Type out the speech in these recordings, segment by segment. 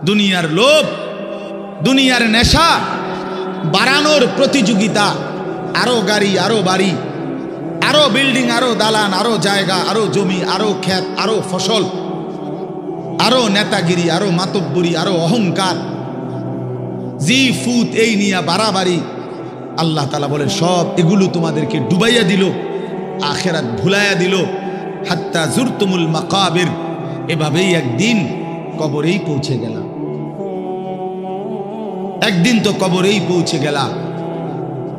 দুনিয়ার লোভ, দুনিয়ার নেশা বাড়ানোর প্রতিযোগিতা, আরো গাড়ি, আরো বাড়ি, আরো বিল্ডিং, আরো দালান, আরো জায়গা, আরো জমি, আরো ক্ষেত, আরো ফসল, আরো নেতাগিরি, আরো মাতব্বরি, আরো অহংকার, জি ফুত, এই নিয়ে বাড়াবাড়ি। আল্লাহ তাআলা বলেন সব এগুলো তোমাদেরকে ডুবাইয়া দিল, আখিরাত ভুলাইয়া দিল। হাত্তা জুরতুমুল মাকাবির, এভাবেই একদিন কবরেই পৌঁছে গেলা। একদিন তো কবরেই পৌঁছে গেলা।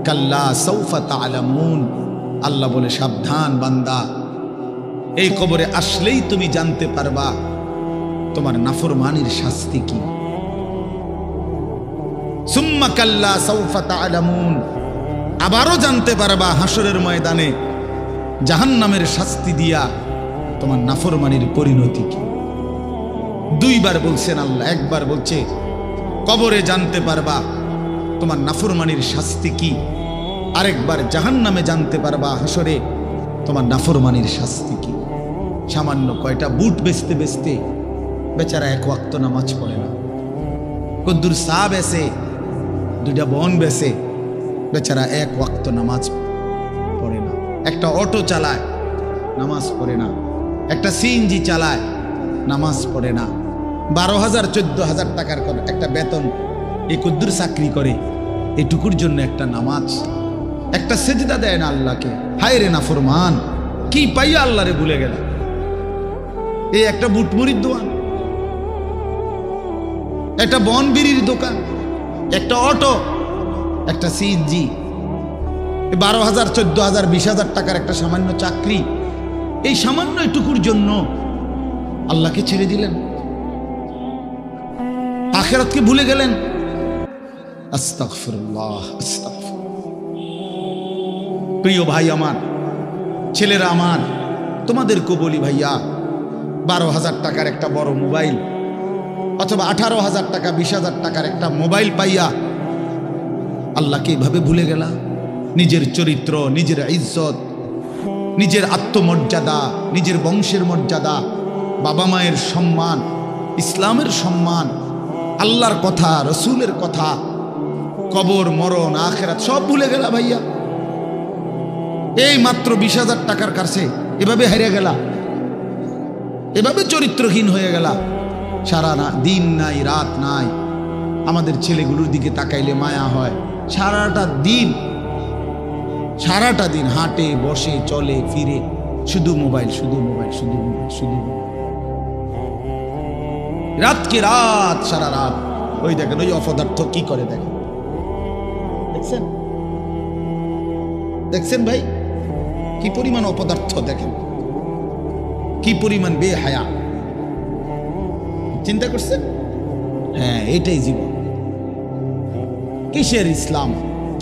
কাল্লা সাউফা তা'লামুন, আল্লাহ বলে সাবধান বান্দা, এই কবরে আসলেই তুমি জানতে পারবা তোমার নাফরমানির শাস্তি কি। সুম্মা কাল্লা সাউফা তা'লামুন, আবারও জানতে পারবা হাসরের ময়দানে জাহান্নামের শাস্তি দিয়া তোমার নাফরমানির পরিণতি কি। দুইবার বলছেন আল্লাহ, একবার বলছে কবরে জানতে পারবা তোমার নাফরমানির শাস্তি কি, আরেকবার জাহান্নামে জানতে পারবা হাসরে তোমার নাফরমানির শাস্তি কি। সামান্য কয়টা বুট বেচতে বেচতে বেচারা এক ওয়াক্ত নামাজ পড়ে না, কদ্দুর চা বেচে, দুইটা বন বেচে, বেচারা এক ওয়াক্ত নামাজ পড়ে না। একটা অটো চালায়, নামাজ পড়ে না। একটা সিএনজি চালায়, নামাজ পড়ে না। 12,000 14,000 টাকার একটা বেতন, এই কদ্দুর চাকরি করে, এটুকুর জন্য একটা নামাজ, একটা সেজদা দেয় না আল্লাহকে। হায় রে নাফরমান, কি পাইয়া আল্লাহরে ভুলে গেল। এই একটা বুটমুড়ির দোকান, একটা বন বিড়ির দোকান, একটা অটো, একটা সিএনজি, 12,000 14,000 20,000 টাকার একটা সামান্য চাকরি, এই সামান্য এটুকুর জন্য আল্লাহকে ছেড়ে দিলেন, আখিরাতকে ভুলে গেলেন। আস্তাগফিরুল্লাহ, আস্তাগফিরুল্লাহ। প্রিয় ভাই আমার, ছেলেরা আমার, তোমাদেরকেও বলি ভাইয়া, 12,000 টাকার একটা বড় মোবাইল অথবা 18,000 টাকা 20,000 টাকার একটা মোবাইল পাইয়া আল্লাহকে এভাবে ভুলে গেলা। নিজের চরিত্র, নিজের ইজ্জত, নিজের আত্মমর্যাদা, নিজের বংশের মর্যাদা, বাবা মায়ের সম্মান, ইসলামের সম্মান, আল্লাহর কথা, রসুলের কথা, কবর, মরণ, আখিরাত সব ভুলে গেলা ভাইয়া। এই মাত্র 20,000 টাকার কাছে এভাবে হারিয়ে গেলা, এভাবে চরিত্রহীন হয়ে গেলা। সারা দিন নাই, রাত নাই। আমাদের ছেলেগুলোর দিকে তাকাইলে মায়া হয়। সারাটা দিন হাঁটে, বসে, চলে, ফিরে, শুধু মোবাইল, শুধু মোবাইল, শুধু মোবাইল, শুধু মোবাইল। রাতকে রাত, সারা রাত। ওই দেখেন ওই অপদার্থ কি করে, দেখেন, দেখছেন, দেখছেন ভাই কি পরিমাণ অপদার্থ, দেখেন কি পরিমাণ বেহায়া। চিন্তা করছেন? হ্যাঁ, এটাই জীবন। কিসের ইসলাম?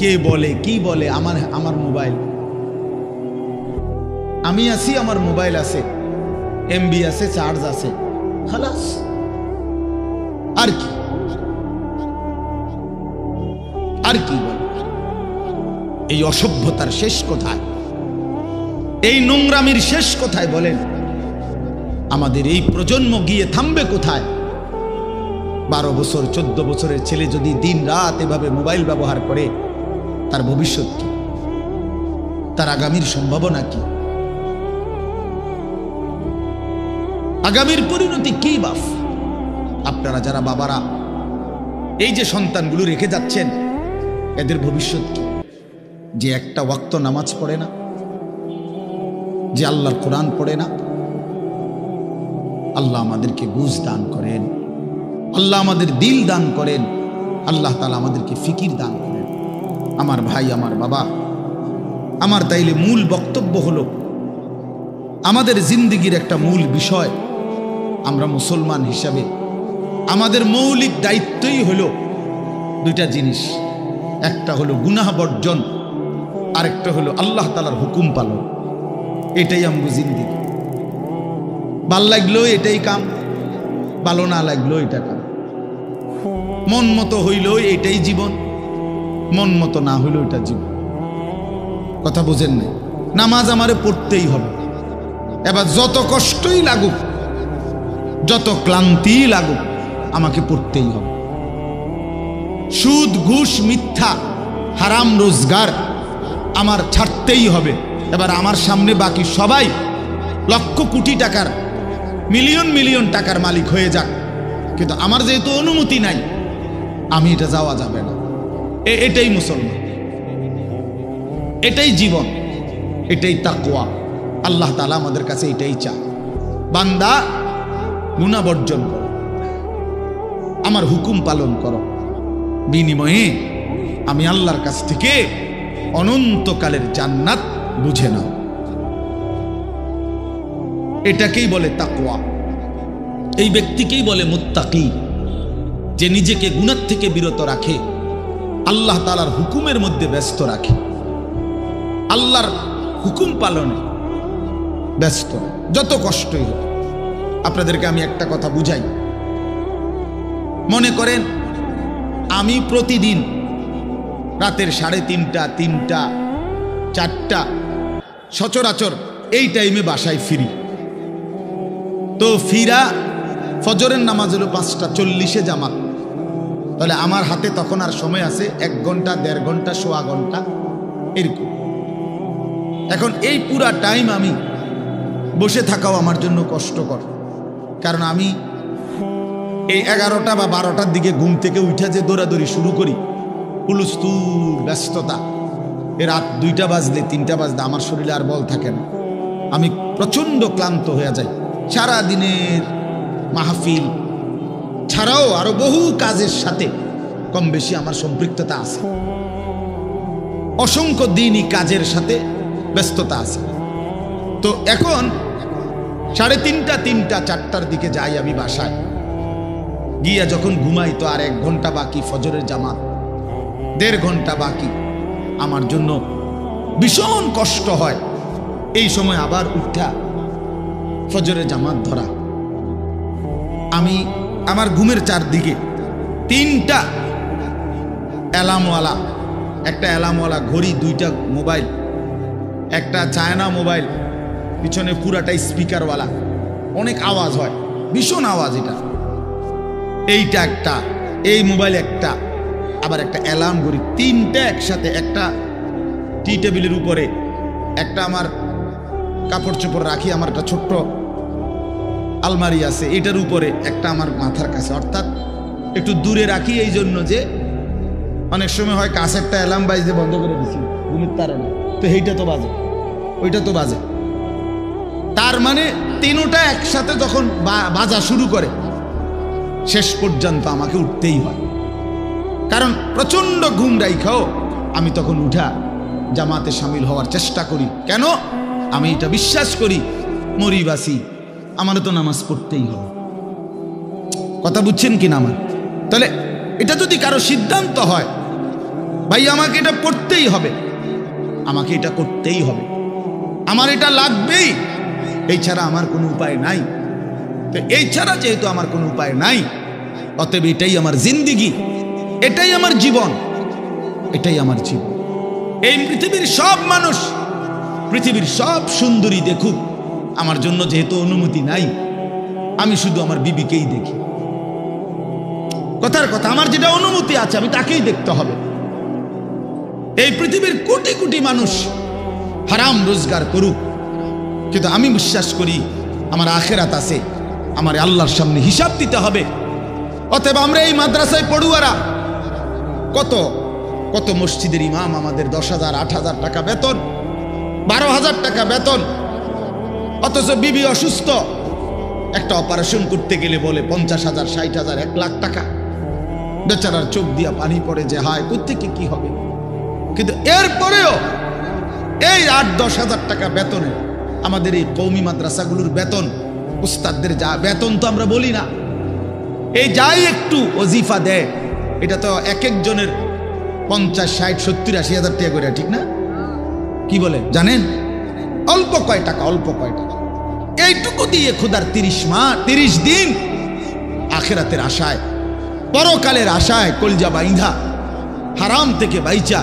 কে বলে, কি বলে? আমার মোবাইল, আমি আছি, আমার মোবাইল আছে, এমবি আছে, চার্জ আছে, খালাস। আর কি, আর কি বলে? এই অসভ্যতার শেষ কোথায়? এই নোংরামির শেষ কোথায় বলেন? আমাদের এই প্রজন্ম গিয়ে থামবে কোথায়? 12 বছর 14 বছরের ছেলে যদি দিন রাত এভাবে মোবাইল ব্যবহার করে, তার ভবিষ্যৎ কি? তার আগামীর সম্ভাবনা কি? আগামীর পরিণতি কি বাপ? আপনারা যারা বাবারা এই যে সন্তানগুলো রেখে যাচ্ছেন, এদের ভবিষ্যৎ কি? যে একটা ওয়াক্ত নামাজ পড়ে না, যে আল্লাহর কোরআন পড়ে না। আল্লাহ আমাদেরকে বুঝ দান করেন, আল্লাহ আমাদের দিল দান করেন, আল্লাহ তাআলা আমাদেরকে ফিকির দান করেন। আমার ভাই, আমার বাবা, আমার তাইলে মূল বক্তব্য হলো, আমাদের জিন্দেগির একটা মূল বিষয়, আমরা মুসলমান হিসাবে আমাদের মৌলিক দায়িত্বই হলো দুইটা জিনিস। একটা হলো গুনাহ বর্জন, আরেকটা হলো আল্লাহ তাআলার হুকুম পালন। এটাই আমগো জিন্দেগি। ভাল লাগলো এটাই কাম, ভালো না লাগলো এটা কাম। মন মতো হইল এটাই জীবন, মন মতো না হইল এটা জীবন। কথা বুঝেন না? নামাজ আমারে পড়তেই হবে। এবার যত কষ্টই লাগুক, যত ক্লান্তি লাগুক, আমাকে পড়তেই হবে। সুদ ঘুষ মিথ্যা হারাম রোজগার আমার ছাড়তেই হবে। এবার আমার সামনে বাকি সবাই লক্ষ কোটি টাকার মিলিয়ন মিলিয়ন টাকার মালিক হয়ে যাক, কিন্তু আমার যেহেতু অনুমতি নাই, আমি এটা যাওয়া যাবে না। এটাই মুসলমান, এটাই জীবন, এটাই তাকওয়া। আল্লাহ তাআলা আমাদের কাছে এটাই চায়, বান্দা গুনাহ বর্জন করো, আমার হুকুম পালন করো, বিনিময়ে আমি আল্লাহর কাছ থেকে অনন্তকালের জান্নাত বুঝে নাও। এটাকেই বলে তাকওয়া, এই ব্যক্তিকেই বলে মুত্তাকি, যে নিজেকে গুনাহ থেকে বিরত রাখে, আল্লাহ তাআলার হুকুমের মধ্যে ব্যস্ত রাখে, আল্লাহর হুকুম পালনে ব্যস্ত, যত কষ্টই হোক। আপনাদেরকে আমি একটা কথা বুঝাই। মনে করেন আমি প্রতিদিন রাতের 3:30, 3টা, 4টা সচরাচর এই টাইমে বাসায় ফিরি। তো ফিরা ফজরের নামাজ হলো 5:40 জামাত, তাহলে আমার হাতে তখন আর সময় আছে 1 ঘন্টা, 1.5 ঘন্টা, 1.25 ঘন্টা এরকম। এখন এই পুরা টাইম আমি বসে থাকাও আমার জন্য কষ্টকর, কারণ আমি এই 11টা বা 12টার দিকে ঘুম থেকে উঠে যে দৌড়াদৌড়ি শুরু করি, হুলস্থুল ব্যস্ততা, রাত 2টা বাজলে 3টা বাজলে আমার শরীরে আর বল থাকে না, আমি প্রচণ্ড ক্লান্ত হয়ে যাই। সারা দিনের মাহফিল ছাড়াও আরো বহু কাজের সাথে কম বেশি আমার সম্পৃক্ততা আছে, অসংখ্য দিনই কাজের সাথে ব্যস্ততা আছে। তো এখন 3:30, 3টা, 4টার দিকে যাই আমি বাসায়, গিয়া যখন ঘুমাই তো আর 1 ঘন্টা বাকি ফজরের জামাত, 1.5 ঘন্টা বাকি। আমার জন্য ভীষণ কষ্ট হয় এই সময় আবার উঠা ফজরের জামাত ধরা। আমি আমার ঘুমের চারদিকে 3টা অ্যালার্মওয়ালা, একটা অ্যালার্মওয়ালা ঘড়ি, 2টা মোবাইল, একটা চায়না মোবাইল, পিছনে পুরাটাই স্পিকারওয়ালা, অনেক আওয়াজ হয়, ভীষণ আওয়াজ এটা, এইটা একটা, এই মোবাইল একটা, আবার একটা অ্যালার্ম ঘড়ি, 3টা একসাথে। একটা টি টেবিলের উপরে, একটা আমার কাপড় চোপড় রাখি, আমার একটা ছোট্ট আলমারি আছে, এটার উপরে, একটা আমার মাথার কাছে, অর্থাৎ একটু দূরে রাখি এই জন্য যে অনেক সময় হয় কাছে একটা অ্যালার্ম বাজতে বন্ধ করে দিছি ঘুমের তাড়না, তো এইটা তো বাজে, ওইটা তো বাজে। তার মানে 3টা একসাথে যখন বাজা শুরু করে, শেষ পর্যন্ত আমাকে উঠতেই হয়, কারণ প্রচন্ড ঘুম রাইখাও আমি তখন উঠা জামাতে শামিল হওয়ার চেষ্টা করি। কেন? আমি এটা বিশ্বাস করি, মরিবাসি আমারও তো নামাজ পড়তেই হবে। কথা বুঝছেন কিনা আমার? তাহলে এটা যদি কারো সিদ্ধান্ত হয়, ভাই আমাকে এটা পড়তেই হবে, আমাকে এটা করতেই হবে, আমার এটা লাগবেই, এই ছাড়া আমার কোনো উপায় নাই। তো এই ছাড়া যেহেতু আমার কোনো উপায় নাই, অতএব এটাই আমার জিন্দিগি, এটাই আমার জীবন, এটাই আমার জীবন। এই পৃথিবীর সব মানুষ, পৃথিবীর সব সুন্দরী দেখুক, আমার জন্য যেহেতু অনুমতি নাই, আমি শুধু আমার বিবিকেই দেখি। কথার কথা, আমার যেটা অনুমতি আছে আমি তাকেই দেখতে হবে। এই পৃথিবীর কোটি কোটি মানুষ হারাম রোজগার করুক, কিন্তু আমি বিশ্বাস করি আমার আখিরাত আছে, আমার আল্লাহর সামনে হিসাব দিতে হবে। অতএব আমরা এই মাদ্রাসায় পড়ুয়ারা, কত কত মসজিদের ইমাম, আমাদের 10,000, 8,000 টাকা বেতন, 12,000 টাকা বেতন, অথচ বিবি অসুস্থ, একটা অপারেশন করতে গেলে বলে 50,000, 60,000, 1 লাখ টাকা। বেচারার চোখ দিয়া পানি পড়ে যে হায় কোত্থেকে কি হবে। কিন্তু এরপরেও এই 8-10 হাজার টাকা বেতনে আমাদের এই কওমি মাদ্রাসাগুলোর বেতন, উস্তাদদের যা বেতন তো আমরা বলি না, এই যাই একটু ওজিফা দেয়, এটা তো এক একজনের 50, 60, 70, 80 হাজার টাকা করে, ঠিক না? কি বলে জানেন? অল্প কয় টাকা, অল্প কয় টাকা। এইটুকু দিয়ে খোদার 30 দিন আখিরাতের আশায়, পরকালের আশায় কলজা বাইন্ধা হারাম থেকে বাইচা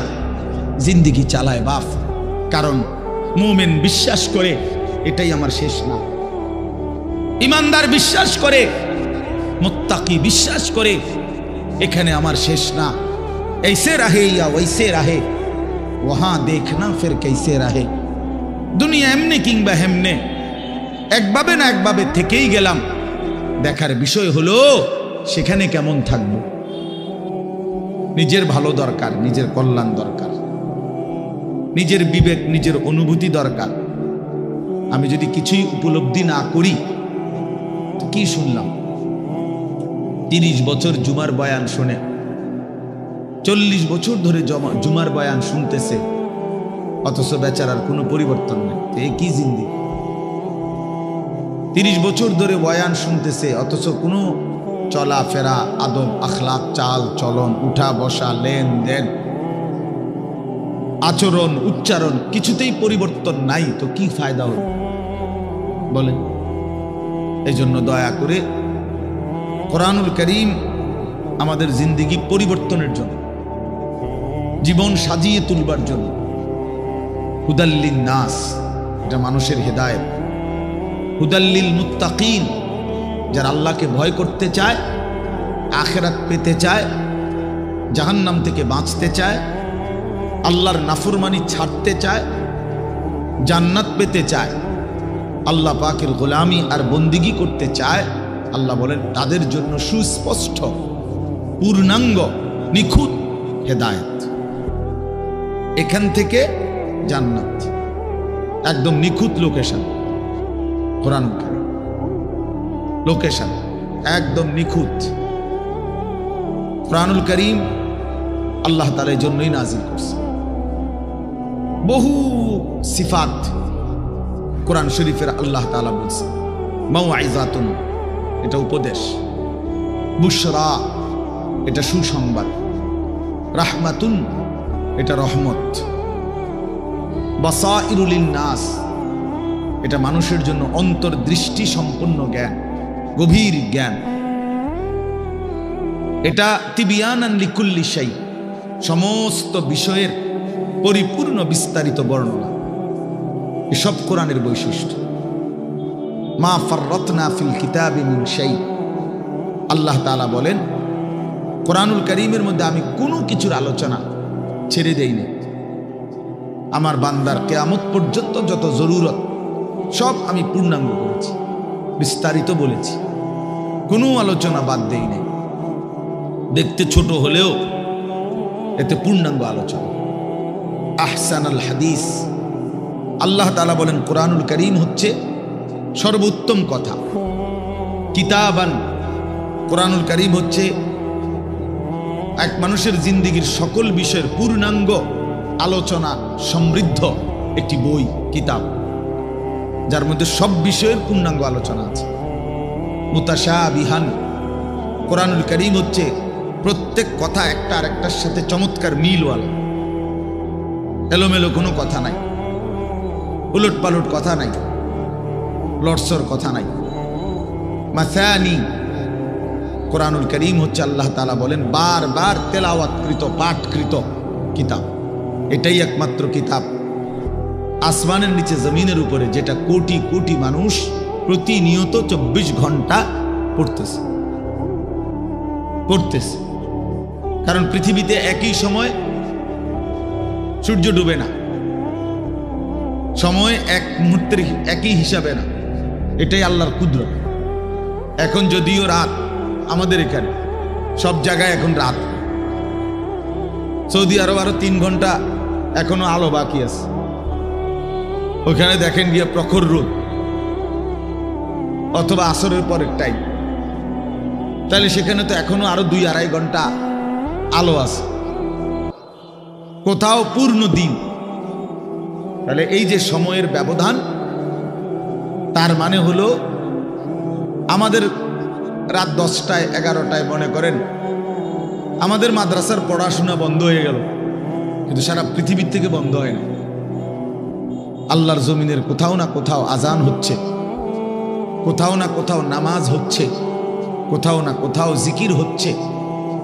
জিন্দিগি চালায় বাপ। কারণ মুমিন বিশ্বাস করে এটাই আমার শেষ না, ইমানদার বিশ্বাস করে মুত্তাকি বিশ্বাস করে এখানে আমার শেষ না, ऐसे रहे या वैसे रहे वहां देखना फिर कैसे रहे। দুনিয়া এমনি কিংবা হেমনে, একভাবে না একভাবে থেকেই গেলাম, দেখার বিষয় হলো সেখানে কেমন থাকবো। নিজের ভালো দরকার, নিজের কল্যাণ দরকার, নিজের বিবেক, নিজের অনুভূতি দরকার। আমি যদি কিছুই উপলব্ধি না করি তো কি শুনলাম? 30 বছর জুমার বয়ান শুনে, 40 বছর ধরে জুমার বয়ান শুনতেছে, অথচ বেচারার কোনো পরিবর্তন নেই। এই কি জিন্দি? 30 বছর ধরে বয়ান শুনতেছে, অথচ কোনো চলাফেরা, আদব, আখলাক, চাল চলন, উঠা বসা, লেনদেন, আচরণ, উচ্চারণ কিছুতেই পরিবর্তন নাই, তো কি ফায়দা হল বলেন? এই জন্য দয়া করে কোরআনুল কারীম আমাদের জিন্দেগি পরিবর্তনের জন্য, জীবন সাজিয়ে তুলবার জন্য, হুদাল্লিন নাস, এটা মানুষের হেদায়েত, হুদাল্লিল মুত্তাকিন, যারা আল্লাহকে ভয় করতে চায়, আখিরাত পেতে চায়, জাহান্নাম থেকে বাঁচতে চায়, আল্লাহর নাফরমানি ছাড়তে চায়, জান্নাত পেতে চায়, আল্লাহ পাকের গোলামি আর বন্দিগি করতে চায়, আল্লাহ বলেন তাদের জন্য সুস্পষ্ট, পূর্ণাঙ্গ, নিখুঁত হেদায়েত। এখান থেকে জান্নাত, একদম নিখুঁত লোকেশন। কোরআন লোকেশন একদম নিখুঁত। কোরআনুল কারীম আল্লাহ তাআলা এর জন্যই নাজিল করছে। বহু সিফাত কোরআন শরীফের আল্লাহ তাআলা বলছে। মাউইযাতুন, এটা উপদেশ, বুশরা, এটা সুসংবাদ, রাহমাতুন, এটা রহমত, বাসাইরুল লিন্নাস, এটা মানুষের জন্য অন্তর্দৃষ্টি সম্পন্ন জ্ঞান, গভীর জ্ঞান, এটা তিবিয়ানান লিকুল্লি শাই, সমস্ত বিষয়ের পরিপূর্ণ বিস্তারিত বর্ণনা। এসব কোরআনের বৈশিষ্ট্য। মা ফাররাতনা ফিল কিতাবি মিন শাই, আল্লাহ তাআলা বলেন কোরআনুল কারীমের মধ্যে আমি কোনো কিছুর আলোচনা ছেড়ে দেই না। আমার বান্দার কিয়ামত পর্যন্ত যত জরুরত সব আমি পূর্ণাঙ্গ করেছি, বিস্তারিত বলেছি, কোনো আলোচনা বাদ দেই নাই। দেখতে ছোট হলেও এতে পূর্ণাঙ্গ আলোচনা। আহসানুল হাদিস, আল্লাহ তাআলা বলেন কোরআনুল কারীম হচ্ছে সর্বোত্তম কথা। কিতাবান, কোরআনুল কারীম হচ্ছে এক মানুষের জিন্দেগীর সকল বিষয়ের পূর্ণাঙ্গ আলোচনা সমৃদ্ধ একটি বই, কিতাব, যার মধ্যে সব বিষয়ের পূর্ণাঙ্গ আলোচনা আছে। মুতাশাবিহান, কোরআনুল কারীম হচ্ছে প্রত্যেক কথা একটা আরেকটার সাথে চমৎকার মিলওয়ালা, এলোমেলো কোনো কথা নাই, উলট পালট কথা নাই, লটসর কথা নাই। মাসানি, কোরআনুল কারীম হচ্ছে আল্লাহ তাআলা বলেন বারবার তেলাওয়াতকৃত, পাঠকৃত কিতাব। এটাই একমাত্র কিতাব আসমানের নিচে জমিনের উপরে যেটা কোটি কোটি মানুষ প্রতিনিয়ত 24 ঘন্টা পড়তেছে। কারণ পৃথিবীতে একই সময় সূর্য ডুবে না, সময় এক মুহূর্তের একই হিসাবে না, এটাই আল্লাহর কুদরত। এখন যদিও রাত, আমাদের এখানে সব জায়গায় এখন রাত, সৌদি আরব আরো 3 ঘন্টা এখনো আলো বাকি আছে। ওখানে দেখেন গিয়ে প্রখর রোদ, অথবা আসরের পরের টাইম, তাহলে সেখানে তো এখনো আরো 2-2.5 ঘন্টা আলো আছে, কোথাও পূর্ণ দিন। তাহলে এই যে সময়ের ব্যবধান, তার মানে হলো আমাদের রাত 10টায় 11টায় মনে করেন আমাদের মাদ্রাসার পড়াশোনা বন্ধ হয়ে গেল, কিন্তু সারা পৃথিবীর থেকে বন্ধ হয় না। আল্লাহর জমিনের কোথাও না কোথাও আজান হচ্ছে, কোথাও না কোথাও নামাজ হচ্ছে, কোথাও না কোথাও জিকির হচ্ছে,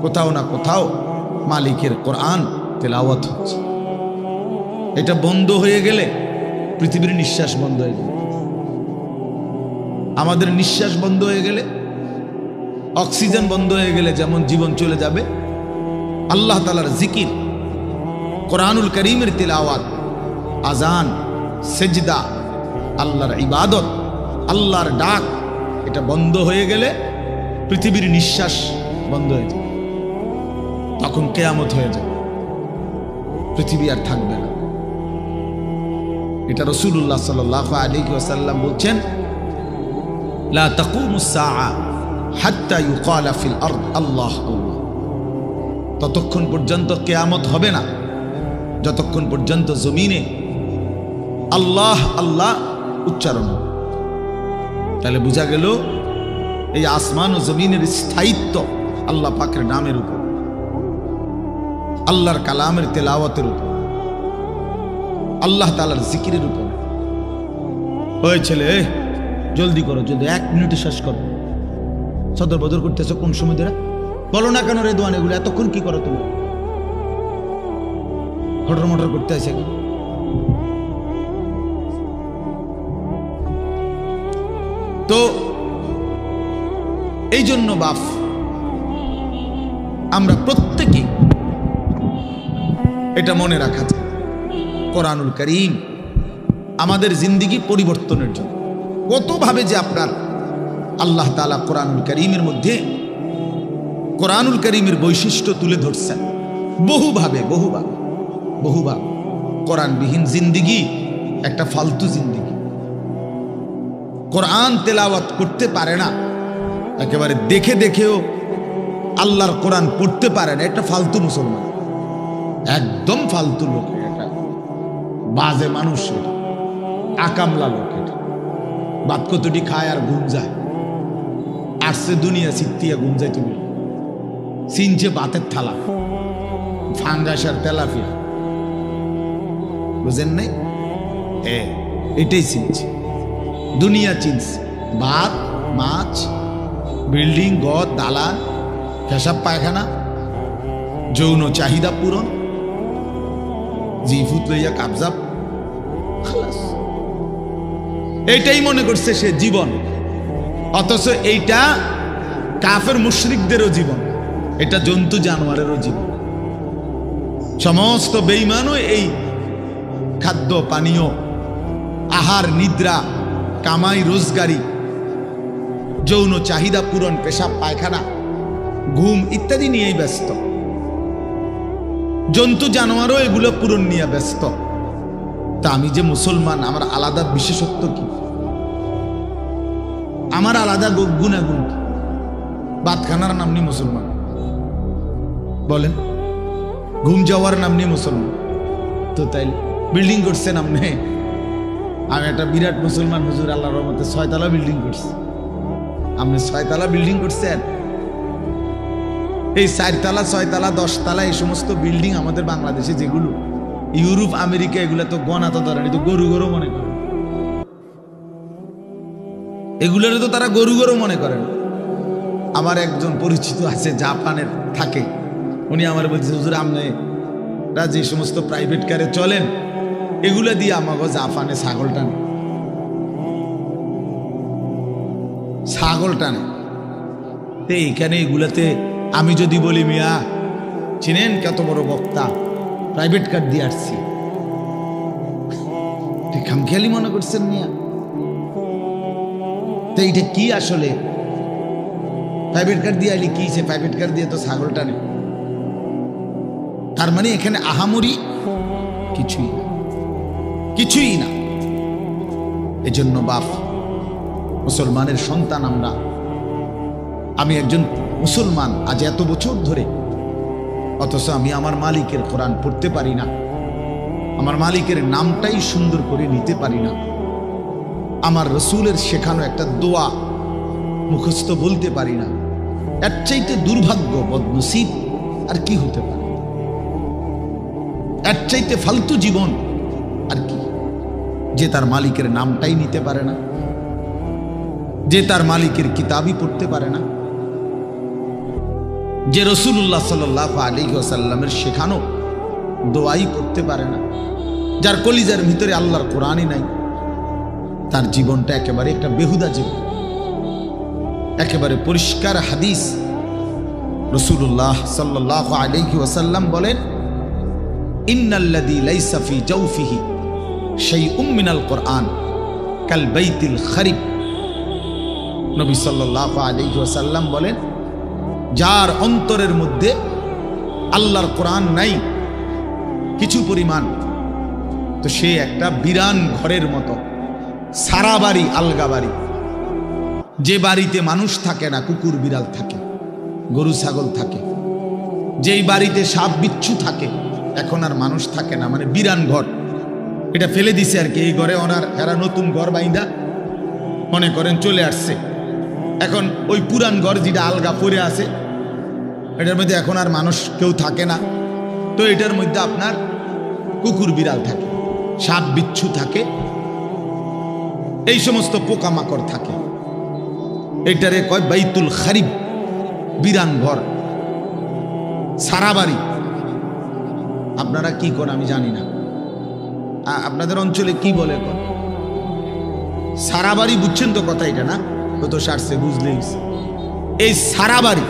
কোথাও না কোথাও মালিকের কোরআন তেলাওয়াত হচ্ছে। এটা বন্ধ হয়ে গেলে পৃথিবীর নিঃশ্বাস বন্ধ হয়ে যাবে। আমাদের নিঃশ্বাস বন্ধ হয়ে গেলে অক্সিজেন বন্ধ হয়ে গেলে যেমন জীবন চলে যাবে, আল্লাহ তাআলার জিকির, কোরআনুল কারীমের তিলাওয়াত, আজান, সেজদা, আল্লাহর ইবাদত, আল্লাহর ডাক, এটা বন্ধ হয়ে গেলে পৃথিবীর নিঃশ্বাস বন্ধ হয়ে যাবে। তখন কিয়ামত হয়ে যাবে, পৃথিবী আর থাকবে না। এটা রাসূলুল্লাহ সাল্লাল্লাহু আলাইহি ওয়াসাল্লাম বলছেন, লা তাকুমুস সাআ হাত্তা ইউকালা ফিল আরদ আল্লাহ আল্লাহ। ততক্ষণ পর্যন্ত কিয়ামত হবে না যতক্ষণ পর্যন্ত জমিনে আল্লাহ আল্লাহ উচ্চারণ হবে। তাহলে বোঝা গেল এই আসমান ও জমিনের স্থায়িত্ব আল্লাহ পাকের নামের উপর, আল্লাহর কালামের তেলাওয়াতের উপর, আল্লাহ তাআলার জিকিরের উপর। ওই ছেলে, জলদি করো, জলদি 1 মিনিটে শেষ করো। সদর বদর করতেছো কোন সময় ধরে? বলো না কেন রেদওয়ান, এগুলো এতক্ষণ কি করো তুমি? হটর মটর করতে আছে। তো এই জন্য বাপ, আমরা প্রত্যেকে এটা মনে রাখা যায়, কোরআনুল কারীম আমাদের জিন্দেগি পরিবর্তনের জন্য কতভাবে যে আপনার আল্লাহ তাআলা কোরআনুল কারীমের মধ্যে কোরআনুল কারীমের বৈশিষ্ট্য তুলে ধরছেন বহুভাবে বহুভাবে বহুভাবে। কোরআনবিহীন জিন্দেগি একটা ফালতু জিন্দেগি। কোরআন তেলাওয়াত করতে পারে না, একেবারে দেখে দেখেও আল্লাহর কোরআন পড়তে পারে না, একটা ফালতু মুসলমান, একদম ফালতু লোক, এটা বাজে মানুষ, এটা আকামলা লোক, এটা বাত কতটি খায় আর ঘুম যায়, আসছে দুনিয়া সিত্তিয়া ঘুম যায়, তুমি চিনছে বাতের থালা, ফাঙ্গাস আর তেলাপিয়া, বুঝেন নাই? এটাই চিনছে, দুনিয়া চিনছে, ভাত, মাছ, বিল্ডিং, ঘর, দালান, পেশাব পায়খানা, যৌন চাহিদা পূরণ, জিফুত লইয়া কাবজাব, খালাস, এইটাই মনে করছে সে জীবন। অথচ এইটা কাফের মুশরিকদেরও জীবন, এটা জন্তু জানোয়ারেরও জীবন। সমস্ত বেঈমানও এই খাদ্য পানীয়, আহার নিদ্রা, কামাই রোজগারি, যৌন চাহিদা পূরণ, পেশাব পায়খানা, ঘুম ইত্যাদি নিয়েই ব্যস্ত। জন্তু জানোয়ারও এগুলো পূরণ নিয়ে ব্যস্ত। তা আমি যে মুসলমান, আমার আলাদা বিশেষত্ব কি? আমার আলাদা গুণাগুণ কি? ভাতখানার নাম নিয়ে মুসলমান বলেন, ঘুম যাওয়ার নাম নিয়ে মুসলমান। তো তাই বিল্ডিং করছেন আপনি, আমি একটা বিরাট মুসলমান হুজুর, আল্লাহর রহমতে 6 তলা বিল্ডিং করছি। আপনি 6 তলা বিল্ডিং করছেন? এই 4 তলা, 6 তলা, 10 তলা এই সমস্ত বিল্ডিং আমাদের বাংলাদেশে যেগুলো, ইউরোপ আমেরিকা এগুলো তো গণা তো ধরেন, তো গরু গরু মনে করেন, এগুলোর তো তারা গরু গরু মনে করেন। আমার একজন পরিচিত আছে, জাপানের থাকে, উনি আমার বলছে, হুজুর আপনারা যে সমস্ত প্রাইভেট কারে চলেন, এগুলো দিয়ে আমাকে জাপানে ছাগল টানে, ছাগল টানে। তো এইখানে এগুলাতে আমি যদি বলি, মিয়া চিনেন কত বড় বক্তা, প্রাইভেট কার দিয়ে আসছি, খামখেয়ালি মনে করছেন মিয়া? তো এইটা কি আসলে? প্রাইভেট কার দিয়ে আইলে কি, সে প্রাইভেট কার দিয়ে তো ছাগল টানে। তার মানে এখানে আহামরি কিছুই না, কিছুই না। এজন্য বাপ, মুসলমানের সন্তান আমরা, আমি একজন মুসলমান আজ এত বছর ধরে, অথচ আমি আমার মালিকের কোরআন পড়তে পারি না, আমার মালিকের নামটাই সুন্দর করে নিতে পারি না, আমার রসুলের শেখানো একটা দোয়া মুখস্থ বলতে পারি না। এর চাইতে দুর্ভাগ্য, বদনসিব আর কি হতে পারে? এর চাইতে ফালতু জীবন আর কি? যে তার মালিকের নামটাই নিতে পারে না, যে তার মালিকের কিতাবই পড়তে পারে না, যে রাসূলুল্লাহ সাল্লাল্লাহু আলাইহি ওয়াসাল্লামের শেখানো দোয়াই পড়তে পারে না, যার কলিজার ভিতরে আল্লাহর কোরআনই নাই, তার জীবনটা একেবারে একটা বেহুদা জীবন। একেবারে পরিষ্কার হাদিস। রাসূলুল্লাহ সাল্লাল্লাহু আলাইহি ওয়াসাল্লাম বলেন, ইন্নাল্লাযী লাইসা ফি জাওফিহি শাইউম মিনাল কুরআন কাল বাইতিল খারিব। নবী সাল্লাল্লাহু আলাইহি ওয়াসাল্লাম বলেন, যার অন্তরের মধ্যে আল্লাহর কোরআন নাই কিছু পরিমাণ, তো সে একটা বিরান ঘরের মতো, সারা বাড়ি আলগা বাড়ি। যে বাড়িতে মানুষ থাকে না, কুকুর বিড়াল থাকে, গরু ছাগল থাকে, যেই বাড়িতে সাপ বিচ্ছু থাকে, এখন আর মানুষ থাকে না, মানে বিরান ঘর। এটা ফেলে দিছে আর কি। এই ঘরে এরা নতুন ঘর বাইন্দা মনে করেন চলে আসছে। এখন ওই পুরান ঘর যেটা আলগা পড়ে আছে, এটার মধ্যে এখন আর মানুষ কেউ থাকে না। তো এটার মধ্যে আপনার কুকুর বিড়াল থাকে, সাপ বিচ্ছু থাকে, এই সমস্ত পোকামাকড় থাকে। এটারে কয় বাইতুল খারিব, বিরান ঘর, সারা বাড়ি। আপনারা কি করেন আমি জানি না, আপনাদের অঞ্চলে কি বলে কর? সারা বাড়ি বুঝছেন তো কথা, এটা না? কত সারছে বুঝলেই। এই সারা বাড়ি